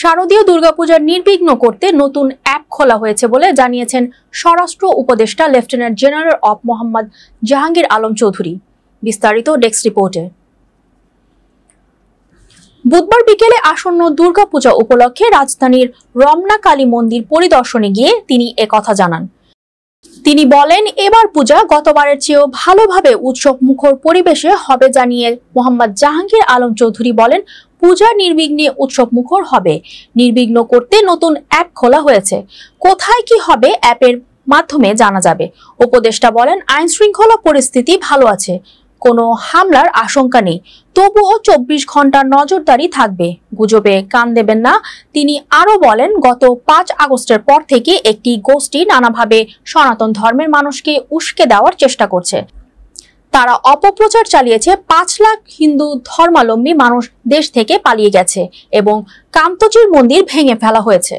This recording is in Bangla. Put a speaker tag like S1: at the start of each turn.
S1: শারদীয় দুর্গাপূজা নির্বিঘ্ন করতে নতুন অ্যাপ খোলা হয়েছে বলে জানিয়েছেন স্বরাষ্ট্র উপদেষ্টা lieutenant general of Mohammad Jahangir Alam Chowdhury. বিস্তারিত ডেস্ক রিপোর্টে। বুধবার বিকেলে আসন্ন দুর্গাপূজা উপলক্ষে রাজধানীর রমনা কালী মন্দির পরিদর্শনে গিয়ে তিনি একথা জানান। তিনি বলেন, এবার পূজা গতবারের চেয়েও ভালোভাবে উৎসব মুখর পরিবেশে হবে জানিয়ে মোহাম্মদ জাহাঙ্গীর আলম চৌধুরী বলেন, পূজা নির্বিঘ্নে উৎসব মুখর হবে। নির্বিঘ্ন করতে নতুন অ্যাপ খোলা হয়েছে। কোথায় কি হবে অ্যাপের মাধ্যমে জানা যাবে। উপদেষ্টা বলেন, আইন শৃঙ্খলা পরিস্থিতি ভালো আছে, কোনো হামলার আশঙ্কা নেই, তবুও 24 ঘন্টার নজরদারি থাকবে। গুজবে কান দেবেন না। তিনি আরো বলেন, গত 5 আগস্টের পর থেকে একটি গোষ্ঠী নানাভাবে সনাতন ধর্মের মানুষকে উস্কে দেওয়ার চেষ্টা করছে। তারা অপপ্রচার চালিয়েছে। 5 লাখ হিন্দু ধর্মাবলম্বী মানুষ দেশ থেকে পালিয়ে গেছে এবং কান্তজির মন্দির ভেঙে ফেলা হয়েছে।